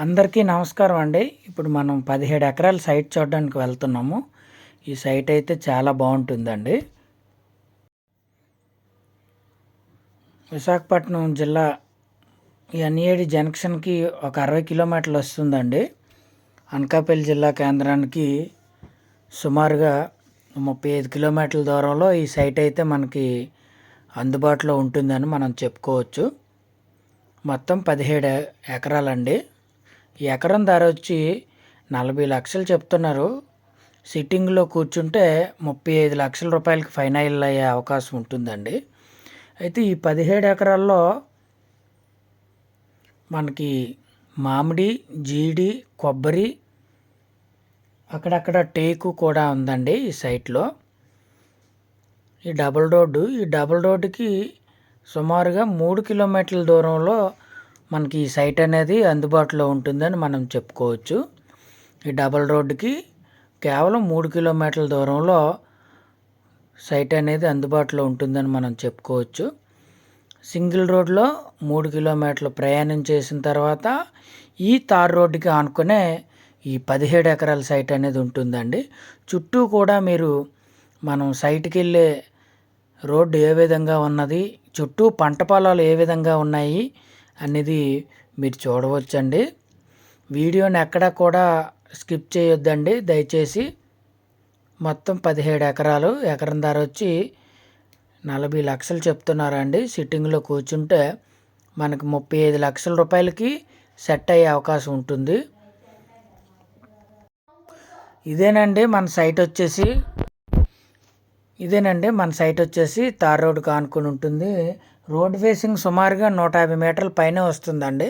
అందరికీ నమస్కారం అండి. ఇప్పుడు మనం 17 ఎకరాల సైట్ చూడడానికి వెళ్తున్నాము. ఈ సైట్ అయితే చాలా బాగుంటుందండి. విశాఖపట్నం జిల్లా ఎన్ఏడి జంక్షన్కి ఒక 60 కిలోమీటర్లు వస్తుందండి. అనకాపల్లి జిల్లా కేంద్రానికి సుమారుగా 35 కిలోమీటర్ల దూరంలో ఈ సైట్ అయితే మనకి అందుబాటులో ఉంటుందని మనం చెప్పుకోవచ్చు. మొత్తం 17 ఎకరాలండి. ఈ ఎకరం ధర వచ్చి 40 లక్షలు చెప్తున్నారు. సిట్టింగ్లో కూర్చుంటే 35 లక్షల రూపాయలకి ఫైనల్ అయ్యే అవకాశం ఉంటుందండి. అయితే ఈ 17 ఎకరాల్లో మనకి మామిడి, జీడి, కొబ్బరి, అక్కడక్కడ టేకు కూడా ఉందండి ఈ సైట్లో. ఈ డబుల్ రోడ్డుకి సుమారుగా 3 కిలోమీటర్ల దూరంలో మనకి ఈ సైట్ అనేది అందుబాటులో ఉంటుందని మనం చెప్పుకోవచ్చు. ఈ డబుల్ రోడ్డుకి కేవలం 3 కిలోమీటర్ల దూరంలో సైట్ అనేది అందుబాటులో ఉంటుందని మనం చెప్పుకోవచ్చు. సింగిల్ రోడ్లో 3 కిలోమీటర్లు ప్రయాణం చేసిన తర్వాత ఈ తార్ రోడ్డుకి ఆనుకునే ఈ 17 ఎకరాల సైట్ అనేది ఉంటుందండి. చుట్టూ కూడా మీరు మనం సైట్కి వెళ్ళే రోడ్డు ఏ విధంగా ఉన్నది, చుట్టూ పంట పొలాలు ఏ విధంగా ఉన్నాయి అనేది మీరు చూడవచ్చండి. వీడియోని ఎక్కడ కూడా స్కిప్ చేయొద్దండి దయచేసి. మొత్తం 17 ఎకరాలు. ఎకరం ధర వచ్చి 40 లక్షలు చెప్తున్నారండి. సిట్టింగ్లో కూర్చుంటే మనకు 35 లక్షల రూపాయలకి సెట్ అయ్యే అవకాశం ఉంటుంది. ఇదేనండి మన సైట్ వచ్చేసి తార్ రోడ్డుకి ఆనుకుని ఉంటుంది. రోడ్ ఫేసింగ్ సుమారుగా 150 మీటర్ల పైనే వస్తుందండి.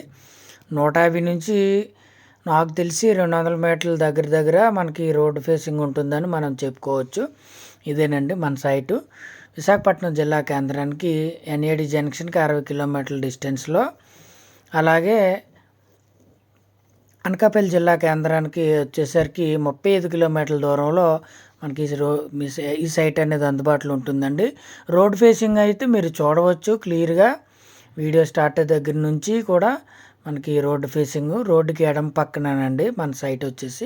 150 నుంచి నాకు తెలిసి 200 మీటర్ల దగ్గర మనకి రోడ్ ఫేసింగ్ ఉంటుందని మనం చెప్పుకోవచ్చు. ఇదేనండి మన సైటు. విశాఖపట్నం జిల్లా కేంద్రానికి ఎన్ఏడి జంక్షన్కి 60 కిలోమీటర్ల డిస్టెన్స్లో, అలాగే అనకాపల్లి జిల్లా కేంద్రానికి వచ్చేసరికి 35 కిలోమీటర్ల దూరంలో మనకి ఈ సైట్ అనేది అందుబాటులో ఉంటుందండి. రోడ్ ఫేసింగ్ అయితే మీరు చూడవచ్చు క్లియర్గా. వీడియో స్టార్ట్ దగ్గర నుంచి కూడా మనకి రోడ్డు ఫేసింగ్, రోడ్డుకి ఎడం పక్కనేనండి మన సైట్ వచ్చేసి.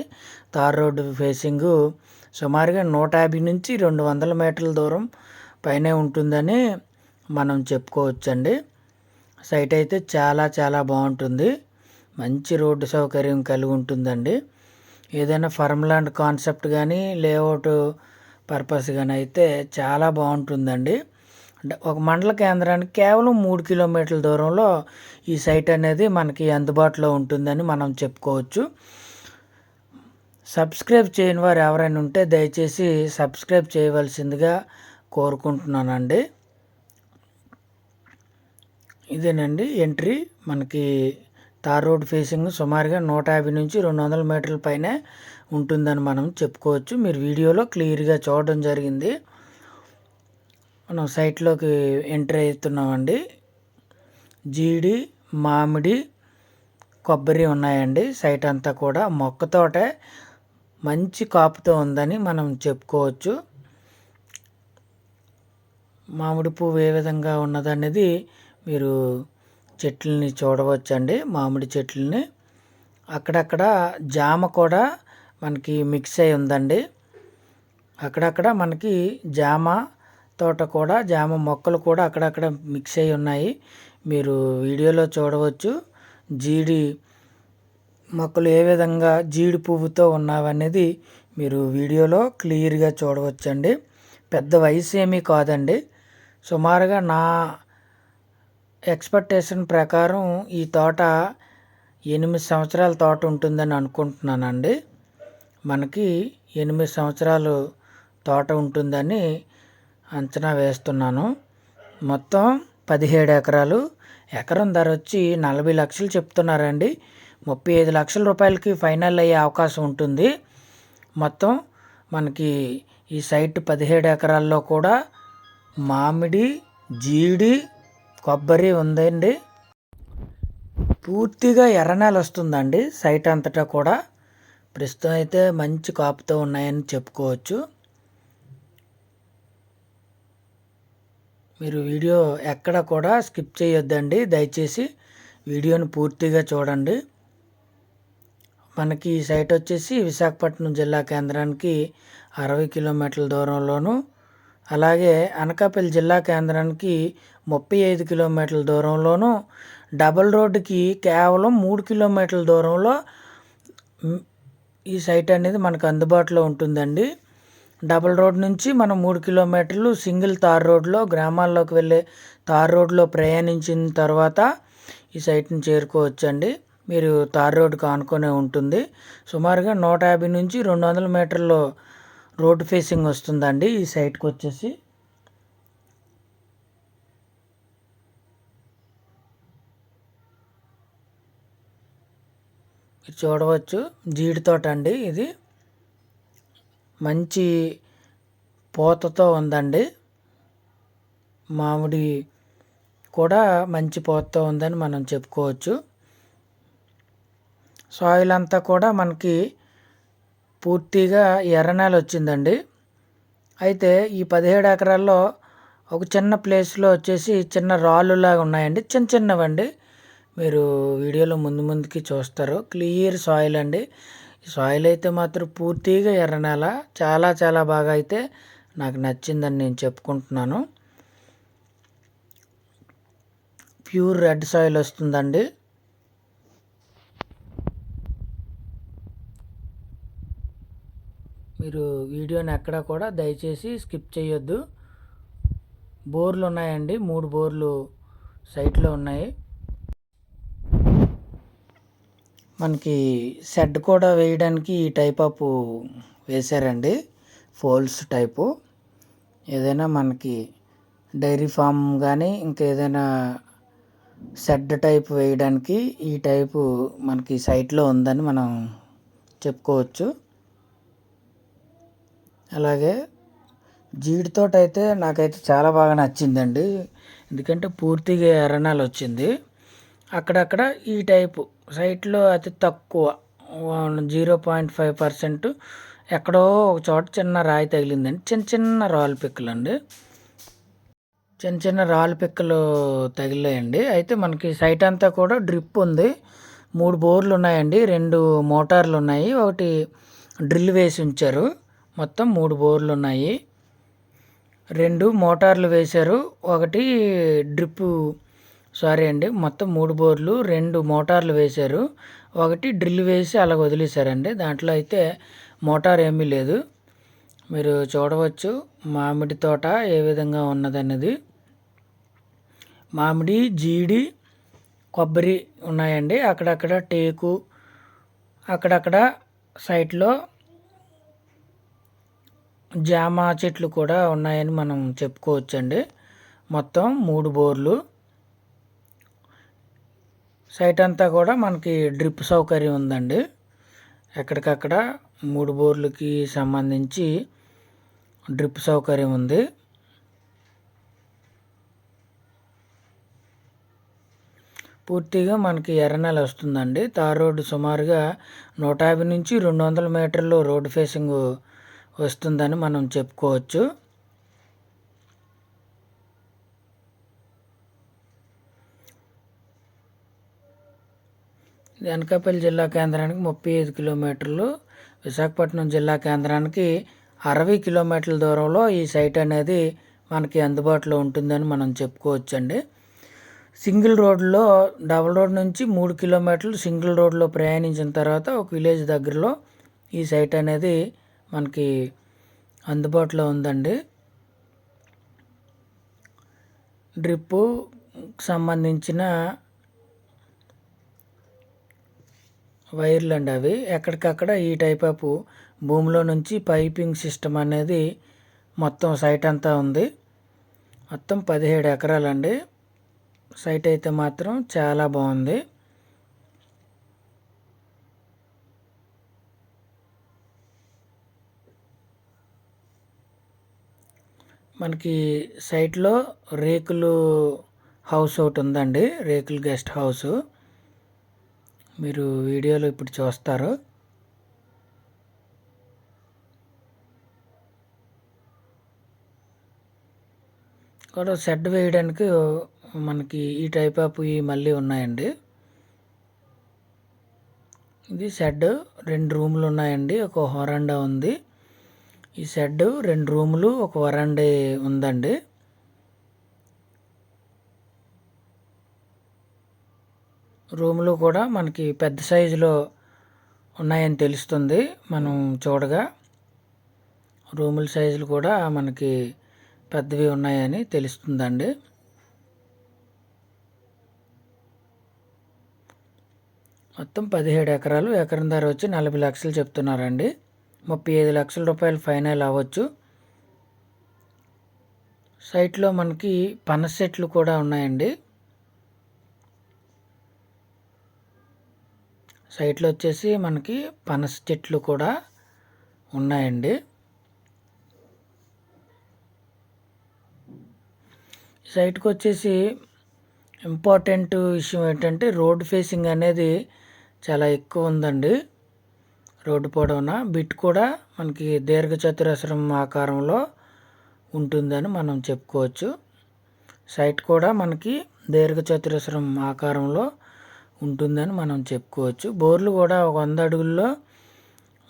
తార్ రోడ్డు ఫేసింగు సుమారుగా 150 నుంచి 200 మీటర్ల దూరం పైనే ఉంటుందని మనం చెప్పుకోవచ్చండి. సైట్ అయితే చాలా చాలా బాగుంటుంది. మంచి రోడ్డు సౌకర్యం కలిగి ఉంటుందండి. ఏదైనా ఫర్మ్లాండ్ కాన్సెప్ట్ కానీ లేఅవుట్ పర్పస్ కానీ అయితే చాలా బాగుంటుందండి. ఒక మండల కేంద్రానికి కేవలం 3 కిలోమీటర్ల దూరంలో ఈ సైట్ అనేది మనకి అందుబాటులో ఉంటుందని మనం చెప్పుకోవచ్చు. సబ్స్క్రైబ్ చేయని వారు ఎవరైనా ఉంటే దయచేసి సబ్స్క్రైబ్ చేయవలసిందిగా కోరుకుంటున్నానండి. ఇదేనండి ఎంట్రీ. మనకి తార్ రోడ్ ఫేసింగ్ సుమారుగా 150 నుంచి 200 మీటర్ల పైనే ఉంటుందని మనం చెప్పుకోవచ్చు. మీరు వీడియోలో క్లియర్గా చూడడం జరిగింది. మనం సైట్లోకి ఎంట్రీ అవుతున్నామండి. జీడి, మామిడి, కొబ్బరి ఉన్నాయండి. సైట్ అంతా కూడా మొక్కతోటే మంచి కాపుతో ఉందని మనం చెప్పుకోవచ్చు. మామిడి పువ్వు ఏ విధంగా ఉన్నదనేది మీరు చెట్లని చూడవచ్చండి. మామిడి చెట్లని అక్కడక్కడ జామ కూడా మనకి మిక్స్ అయి ఉందండి. అక్కడక్కడ మనకి జామ తోట కూడా, జామ మొక్కలు కూడా అక్కడక్కడ మిక్స్ అయి ఉన్నాయి. మీరు వీడియోలో చూడవచ్చు. జీడి మొక్కలు ఏ విధంగా జీడి పువ్వుతో ఉన్నవనేది మీరు వీడియోలో క్లియర్గా చూడవచ్చండి. పెద్ద వయసు ఏమీ కాదండి. సుమారుగా నా ఎక్స్పెక్టేషన్ ప్రకారం ఈ తోట 8 సంవత్సరాల తోట ఉంటుందని అనుకుంటున్నానండి. మనకి 8 సంవత్సరాలు తోట ఉంటుందని అంచనా వేస్తున్నాను. మొత్తం 17 ఎకరాలు. ఎకరం ధర వచ్చి 40 లక్షలు చెప్తున్నారండి. 35 లక్షల రూపాయలకి ఫైనల్ అయ్యే అవకాశం ఉంటుంది. మొత్తం మనకి ఈ సైట్ 17 ఎకరాల్లో కూడా మామిడి, జీడి, కొబ్బరి ఉందండి. పూర్తిగా ఎర్రనేల వస్తుందండి సైట్ అంతటా కూడా. ప్రస్తుతం అయితే మంచి కాపుతో ఉన్నాయని చెప్పుకోవచ్చు. మీరు వీడియో ఎక్కడ కూడా స్కిప్ చేయొద్దండి దయచేసి. వీడియోని పూర్తిగా చూడండి. మనకి ఈ సైట్ వచ్చేసి విశాఖపట్నం జిల్లా కేంద్రానికి 60 కిలోమీటర్ల దూరంలోను, అలాగే అనకాపల్లి జిల్లా కేంద్రానికి 35 కిలోమీటర్ల దూరంలోను, డబల్ రోడ్డుకి కేవలం 3 కిలోమీటర్ల దూరంలో ఈ సైట్ అనేది మనకు అందుబాటులో ఉంటుందండి. డబల్ రోడ్ నుంచి మనం 3 కిలోమీటర్లు సింగిల్ తార్ రోడ్లో, గ్రామాల్లోకి వెళ్ళే తార్ రోడ్లో ప్రయాణించిన తర్వాత ఈ సైట్ని చేరుకోవచ్చండి. మీరు తార్ రోడ్డుకు ఆనుకునే ఉంటుంది. సుమారుగా 150 నుంచి 200 మీటర్లు రోడ్డు ఫేసింగ్ వస్తుందండి ఈ సైట్కి వచ్చేసి. మీరు చూడవచ్చు, జీడి తోట అండి ఇది. మంచి పూతతో ఉందండి. మామిడి కూడా మంచి పూతతో ఉందని మనం చెప్పుకోవచ్చు. సాయిల్ అంతా కూడా మనకి పూర్తిగా ఎర్రనేల వచ్చిందండి. అయితే ఈ 17 ఎకరాల్లో ఒక చిన్న ప్లేస్లో వచ్చేసి చిన్న రాళ్ళులాగా ఉన్నాయండి, చిన్న చిన్నవండి. మీరు వీడియోలో ముందుకి చూస్తారు. క్లియర్ సాయిల్ అండి. సాయిల్ అయితే మాత్రం పూర్తిగా ఎర్రనేల, చాలా చాలా బాగా అయితే నాకు నచ్చిందని నేను చెప్పుకుంటున్నాను. ప్యూర్ రెడ్ సాయిల్ వస్తుందండి. మీరు వీడియోని ఎక్కడ కూడా దయచేసి స్కిప్ చేయొద్దు. బోర్లు ఉన్నాయండి, 3 బోర్లు సైట్లో ఉన్నాయి. మనకి షెడ్ కూడా వేయడానికి ఈ టైప్ ఆఫ్ వేశారండి, ఫోల్స్ టైపు. ఏదైనా మనకి డైరీ ఫామ్ కానీ ఇంకా ఏదైనా షెడ్ టైప్ వేయడానికి ఈ టైపు మనకి సైట్లో ఉందని మనం చెప్పుకోవచ్చు. అలాగే జీడి తోట అయితే నాకైతే చాలా బాగా నచ్చిందండి, ఎందుకంటే పూర్తిగా ఎర్రనేల వచ్చింది. అక్కడక్కడ ఈ టైపు సైట్లో అతి తక్కువ 0.5% ఎక్కడో ఒక చోట చిన్న రాయి తగిలిందండి. చిన్న చిన్న రాళ్ళు పిక్కలు అండి, చిన్న చిన్న రాళ్ళు పిక్కలు తగిలాయండి. అయితే మనకి సైట్ అంతా కూడా డ్రిప్ ఉంది. 3 బోర్లు ఉన్నాయండి, 2 మోటార్లు ఉన్నాయి, ఒకటి డ్రిల్ వేసి ఉంచారు. మొత్తం 3 బోర్లు ఉన్నాయి, 2 మోటార్లు వేశారు, ఒకటి డ్రిప్పు. సారీ అండి, మొత్తం 3 బోర్లు, 2 మోటార్లు వేశారు, ఒకటి డ్రిల్ వేసి అలా వదిలేశారండి. దాంట్లో అయితే మోటార్ ఏమీ లేదు. మీరు చూడవచ్చు మామిడి తోట ఏ విధంగా ఉన్నదన్నది. మామిడి, జీడి, కొబ్బరి ఉన్నాయండి. అక్కడక్కడ టేకు, అక్కడక్కడ సైట్లో జామ చెట్లు కూడా ఉన్నాయని మనం చెప్పుకోవచ్చండి. మొత్తం 3 బోర్లు. సైట్ అంతా కూడా మనకి డ్రిప్ సౌకర్యం ఉందండి. ఎక్కడికక్కడ 3 బోర్లకి సంబంధించి డ్రిప్ సౌకర్యం ఉంది. పూర్తిగా మనకి ఎర్రనేల వస్తుందండి. తార్ రోడ్డు సుమారుగా 150 నుంచి 200 మీటర్లు రోడ్డు ఫేసింగ్ వస్తుందని మనం చెప్పుకోవచ్చు. అనకాపల్లి జిల్లా కేంద్రానికి 35 కిలోమీటర్లు, విశాఖపట్నం జిల్లా కేంద్రానికి 60 కిలోమీటర్ల దూరంలో ఈ సైట్ అనేది మనకి అందుబాటులో ఉంటుందని మనం చెప్పుకోవచ్చండి. సింగిల్ రోడ్లో, డబుల్ రోడ్ నుంచి 3 కిలోమీటర్లు సింగిల్ రోడ్లో ప్రయాణించిన తర్వాత ఒక విలేజ్ దగ్గరలో ఈ సైట్ అనేది మనకి అందుబాటులో ఉందండి. డ్రిప్పు సంబంధించిన వైర్లు అండి అవి. ఎక్కడికక్కడ ఈ టైప్ ఆఫ్ భూమిలో నుంచి పైపింగ్ సిస్టమ్ అనేది మొత్తం సైట్ అంతా ఉంది. మొత్తం 17 ఎకరాలండి. సైట్ అయితే మాత్రం చాలా బాగుంది. మనకి సైట్లో రేకులు హౌస్ ఒకటి ఉందండి, రేకులు గెస్ట్ హౌస్. మీరు వీడియోలో ఇప్పుడు చూస్తారు. కూడా షెడ్ వేయడానికి మనకి ఈ టైప్ ఆఫ్ మళ్ళీ ఉన్నాయండి. ఇది షెడ్ 2 రూములు ఉన్నాయండి. ఒక వరండా ఉంది. ఈ షెడ్ 2 రూములు ఒక వరండా ఉందండి. రూములు కూడా మనకి పెద్ద సైజులో ఉన్నాయని తెలుస్తుంది. మనం చూడగా రూముల సైజులు కూడా మనకి పెద్దవి ఉన్నాయని తెలుస్తుందండి. మొత్తం 17 ఎకరాలు. ఎకరం ధర వచ్చి 40 లక్షలు చెప్తున్నారండి. 35 లక్షల రూపాయలు ఫైనల్ అవ్వచ్చు. సైట్లో మనకి పనస చెట్లు కూడా ఉన్నాయండి. సైట్లో వచ్చేసి మనకి పనస చెట్లు కూడా ఉన్నాయండి. సైట్కి వచ్చేసి ఇంపార్టెంట్ విషయం ఏంటంటే రోడ్ ఫేసింగ్ అనేది చాలా ఎక్కువ ఉందండి. రోడ్డు పొడవున బిట్ కూడా మనకి దీర్ఘచతురస్రం ఆకారంలో ఉంటుందని మనం చెప్పుకోవచ్చు. సైట్ కూడా మనకి దీర్ఘచతురస్రం ఆకారంలో ఉంటుందని మనం చెప్పుకోవచ్చు. బోర్లు కూడా ఒక 100 అడుగుల్లో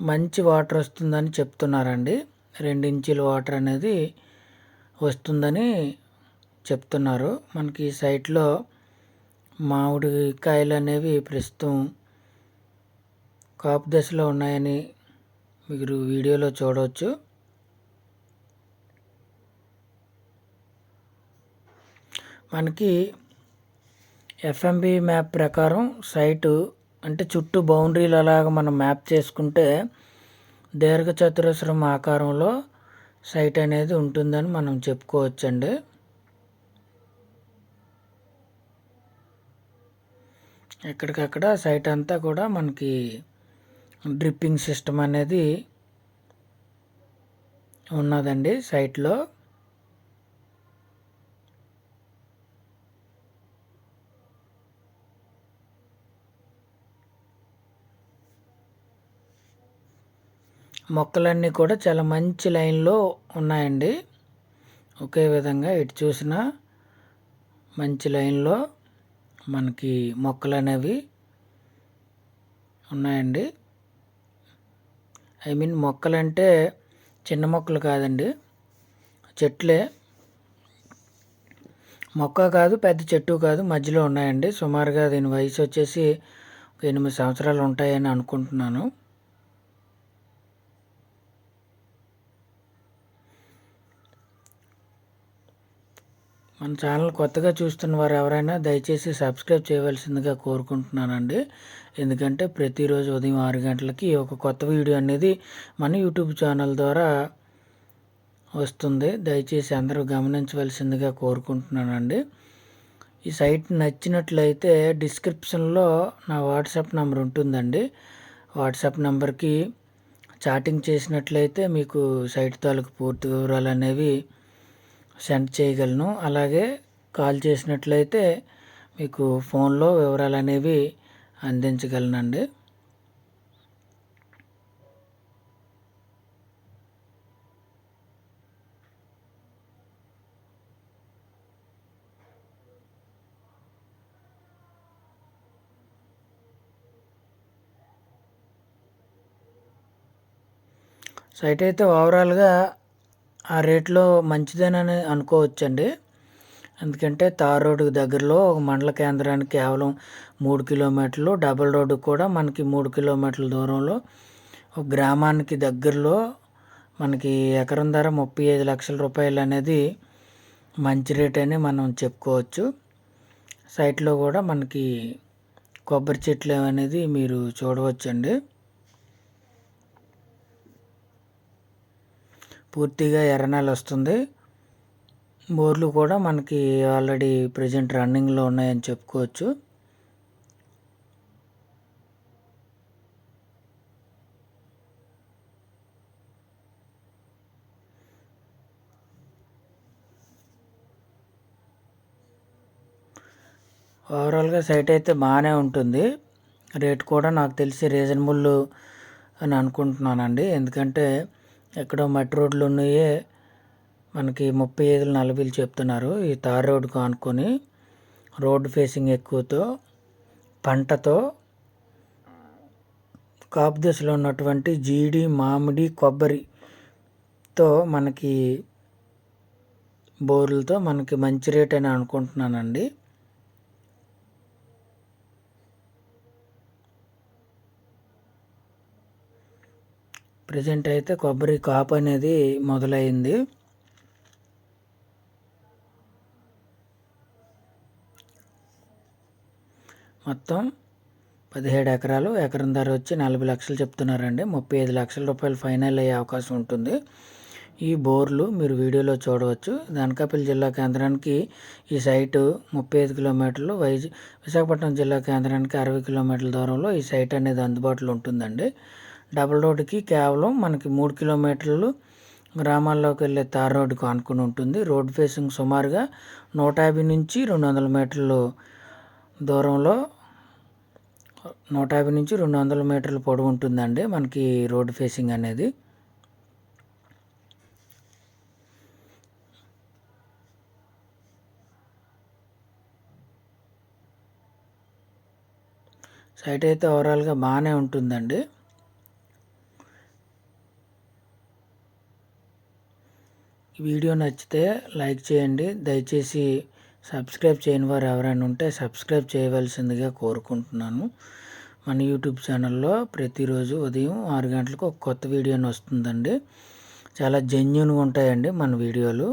మంచి వాటర్ వస్తుందని చెప్తున్నారండి. 2 ఇంచుల వాటర్ అనేది వస్తుందని చెప్తున్నారు. మనకి సైట్లో మామిడి కాయలు అనేవి ప్రస్తుతం కాపు దశలో ఉన్నాయని మీరు వీడియోలో చూడవచ్చు. మనకి ఎఫ్ఎంబి మ్యాప్ ప్రకారం సైటు అంటే చుట్టూ బౌండరీలు అలాగా మనం మ్యాప్ చేసుకుంటే దీర్ఘచతురస్రం ఆకారంలో సైట్ అనేది ఉంటుందని మనం చెప్పుకోవచ్చండి. ఎక్కడికక్కడ సైట్ అంతా కూడా మనకి డ్రిప్పింగ్ సిస్టమ్ అనేది ఉన్నదండి సైట్లో. మొక్కలన్నీ కూడా చాలా మంచి లైన్లో ఉన్నాయండి. ఒకే విధంగా ఎటు చూసినా మంచి లైన్లో మనకి మొక్కలు అనేవి ఉన్నాయండి. మొక్కలంటే చిన్న మొక్కలు కాదండి, చెట్లే. మొక్క కాదు, పెద్ద చెట్టు కాదు, మధ్యలో ఉన్నాయండి. సుమారుగా దీని వయసు వచ్చేసి 8 సంవత్సరాలు ఉంటాయని అనుకుంటున్నాను. మన ఛానల్ కొత్తగా చూస్తున్న వారు ఎవరైనా దయచేసి సబ్స్క్రైబ్ చేయవలసిందిగా కోరుకుంటున్నానండి. ఎందుకంటే ప్రతిరోజు ఉదయం 6 గంటలకి ఒక కొత్త వీడియో అనేది మన యూట్యూబ్ ఛానల్ ద్వారా వస్తుంది. దయచేసి అందరూ గమనించవలసిందిగా కోరుకుంటున్నానండి. ఈ సైట్ నచ్చినట్లయితే డిస్క్రిప్షన్లో నా వాట్సాప్ నెంబర్ ఉంటుందండి. వాట్సాప్ నెంబర్కి చాటింగ్ చేసినట్లయితే మీకు సైట్ తాలూకు పూర్తి వివరాలు అనేవి సెండ్ చేయగలను. అలాగే కాల్ చేసినట్లయితే మీకు ఫోన్లో వివరాలు అనేవి అందించగలనండి. సైట్ అయితే ఓవరాల్గా ఆ రేట్లో మంచిదేనని అనుకోవచ్చండి. ఎందుకంటే తార్ రోడ్డుకి దగ్గరలో ఒక మండల కేంద్రానికి కేవలం 3 కిలోమీటర్లు, డబుల్ రోడ్డు కూడా మనకి 3 కిలోమీటర్ల దూరంలో, ఒక గ్రామానికి దగ్గరలో మనకి ఎకరం ధర 35 లక్షల రూపాయలు అనేది మంచి రేట్ అని మనం చెప్పుకోవచ్చు. సైట్లో కూడా మనకి కొబ్బరి చెట్లు అనేది మీరు చూడవచ్చండి. పూర్తిగా ఎర్రనేల వస్తుంది. బోర్లు కూడా మనకి ఆల్రెడీ ప్రజెంట్ రన్నింగ్లో ఉన్నాయని చెప్పుకోవచ్చు. ఓవరాల్గా సైట్ అయితే బాగానే ఉంటుంది. రేట్ కూడా నాకు తెలిసి రీజనబుల్ అని అనుకుంటున్నానండి. ఎందుకంటే ఎక్కడో మట్టి రోడ్లు ఉన్నాయే మనకి 35-40 చెప్తున్నారు. ఈ తార్ రోడ్డుకు ఆనుకొని రోడ్డు ఫేసింగ్ ఎక్కువతో పంటతో కాపు దశలో ఉన్నటువంటి జీడి, మామిడి, కొబ్బరితో మనకి బోర్లతో మనకి మంచి రేట్ అని అనుకుంటున్నానండి. ప్రజెంట్ అయితే కొబ్బరి కాపు అనేది మొదలైంది. మొత్తం 17 ఎకరాలు, ఎకరం ధర వచ్చి 40 లక్షలు చెప్తున్నారండి. 35 లక్షల రూపాయలు ఫైనల్ అయ్యే అవకాశం ఉంటుంది. ఈ బోర్లు మీరు వీడియోలో చూడవచ్చు. అనకాపల్లి జిల్లా కేంద్రానికి ఈ సైటు 35 కిలోమీటర్లు, విశాఖపట్నం జిల్లా కేంద్రానికి 60 కిలోమీటర్ల దూరంలో ఈ సైట్ అనేది అందుబాటులో ఉంటుందండి. డబుల్ రోడ్డుకి కేవలం మనకి 3 కిలోమీటర్లు గ్రామాల్లోకి వెళ్ళే తార్ రోడ్డుకు ఆనుకుని ఉంటుంది. రోడ్ ఫేసింగ్ సుమారుగా 150 నుంచి 200 మీటర్లు దూరంలో 150 నుంచి 200 మీటర్ల పొడవు ఉంటుందండి మనకి రోడ్ ఫేసింగ్ అనేది. సైట్ అయితే ఓవరాల్గా బాగానే ఉంటుందండి. వీడియో నచ్చితే లైక్ చేయండి. దయచేసి సబ్స్క్రైబ్ చేయని వారు ఎవరైనా ఉంటే సబ్స్క్రైబ్ చేయవలసిందిగా కోరుకుంటున్నాను. మన యూట్యూబ్ ఛానల్లో ప్రతిరోజు ఉదయం 6 గంటలకు ఒక కొత్త వీడియోని వస్తుందండి. చాలా జెన్యూన్గా ఉంటాయండి మన వీడియోలు.